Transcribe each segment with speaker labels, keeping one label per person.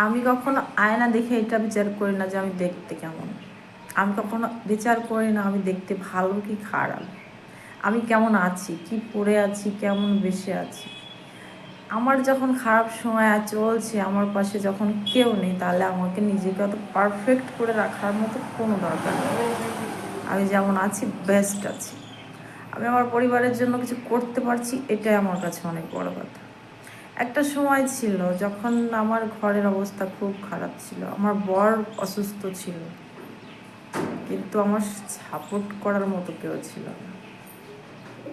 Speaker 1: আমি কখনো আয়না দেখে এটা বিচার করি না যে আমি দেখতে কেমন। আমি কখনো বিচার করি না আমি দেখতে ভালো কি খারাপ, আমি কেমন আছি, কি পরে আছি, কেমন বেশি আছি। আমার যখন খারাপ সময় চলছে, আমার পাশে যখন কেউ নেই, তাহলে আমাকে নিজেকে অত পারফেক্ট করে রাখার মতো কোনো দরকার নেই। আমি যেমন আছি বেস্ট আছি। আমি আমার পরিবারের জন্য কিছু করতে পারছি, এটাই আমার কাছে অনেক বড় কথা। একটা সময় ছিল যখন আমার ঘরের অবস্থা খুব খারাপ ছিল, আমার বর অসুস্থ ছিল, কিন্তু আমার সাপোর্ট করার মতো কেউ ছিল না।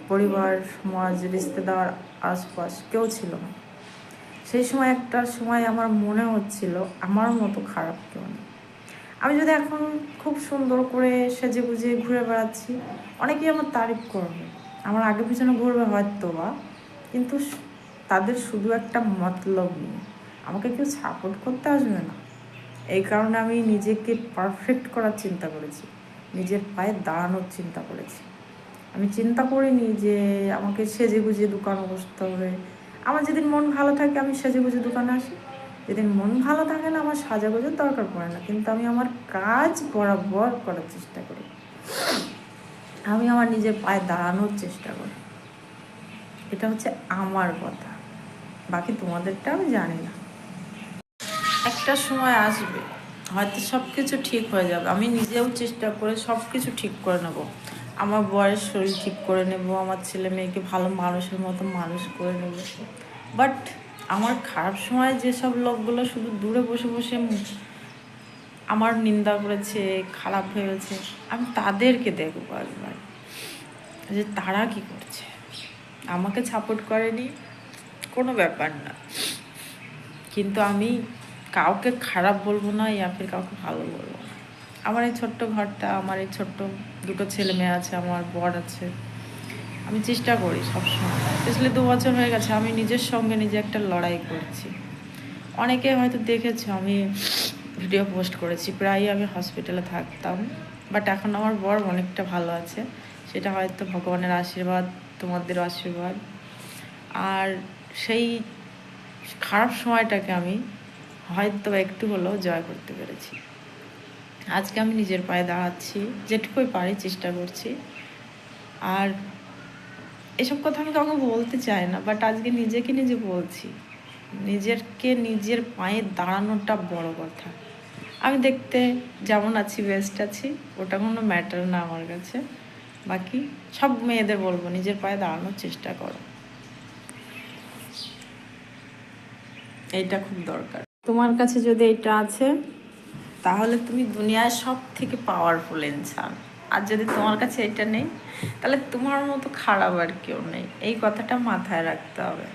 Speaker 1: পরিবার, সমাজ, রিশতেদার, আশপাশ কেউ ছিল না। সেই সময় একটা সময় আমার মনে হচ্ছিল আমার মতো খারাপ কেউ নেই। আমি যদি এখন খুব সুন্দর করে সেজে গুজে ঘুরে বেড়াচ্ছি, অনেকেই আমার তারিফ করবে, আমার আগে পিছনে ঘুরবে হয়তো বা, কিন্তু তাদের শুধু একটা মতলব নিয়ে, আমাকে কেউ সাপোর্ট করতে আসবে না। এই কারণে আমি নিজেকে পারফেক্ট করার চিন্তা করেছি, নিজের পায়ে দাঁড়ানোর চিন্তা করেছি। আমি চিন্তা করিনি যে আমাকে সেজে গুজে দোকানে বসতে হবে। আমার যেদিন মন ভালো থাকে আমি সেজে গুজে দোকানে আসি, যেদিন মন ভালো থাকে না আমার সাজাগোজার দরকার পড়ে না, কিন্তু আমি আমার কাজ বরাবর করার চেষ্টা করি। আমি আমার নিজের পায়ে দাঁড়ানোর চেষ্টা করি। এটা হচ্ছে আমার কথা, বাকি তোমাদেরটা আমি জানি না। একটা সময় আসবে হয়তো সব কিছু ঠিক হয়ে যাবে, আমি নিজেও চেষ্টা করে সব কিছু ঠিক করে নেব, আমার বরের শরীর ঠিক করে নেব, আমার ছেলে মেয়েকে ভালো মানুষের মতো মানুষ করে নেব। বাট আমার খারাপ সময় যেসব লোকগুলো শুধু দূরে বসে বসে আমার নিন্দা করেছে, খারাপ ভেবেছে, আমি তাদেরকে দেখবো একবার যে তারা কি করছে। আমাকে সাপোর্ট করেনি কোনো ব্যাপার না, কিন্তু আমি কাউকে খারাপ বলবো না, ফির কাউকে ভালো বলবো না। আমার এই ছোট্ট ঘরটা, আমার এই ছোট্ট দুটো ছেলে মেয়ে আছে, আমার বর আছে, আমি চেষ্টা করি সবসময়। স্পেশালি 2 বছর হয়ে গেছে আমি নিজের সঙ্গে নিজে একটা লড়াই করছি। অনেকে হয়তো দেখেছো আমি ভিডিও পোস্ট করেছি, প্রায়ই আমি হসপিটালে থাকতাম, বাট এখন আমার বর অনেকটা ভালো আছে। সেটা হয়তো ভগবানের আশীর্বাদ, তোমাদের আশীর্বাদ। আর সেই খারাপ সময়টাকে আমি হয়তো একটু হলেও জয় করতে পেরেছি। আজকে আমি নিজের পায়ে দাঁড়াচ্ছি, যেটুকুই পারি চেষ্টা করছি। আর এসব কথা আমি কাউকে বলতে চাই না, বাট আজকে নিজেকে নিজে বলছি, নিজের পায়ে দাঁড়ানোটা বড় কথা। আমি দেখতে যেমন আছি বেস্ট আছি, ওটা কোনো ম্যাটার না আমার কাছে। বাকি সব মেয়েদের বলবো নিজের পায়ে দাঁড়ানোর চেষ্টা করো, এইটা খুব দরকার। তোমার কাছে যদি এটা আছে তাহলে তুমি দুনিয়ায় সব থেকে পাওয়ারফুল ইনসান। আর যদি তোমার কাছে এটা নেই তাহলে তোমার মতো খারাপ আর কেউ নেই, এই কথাটা মাথায় রাখতে হবে।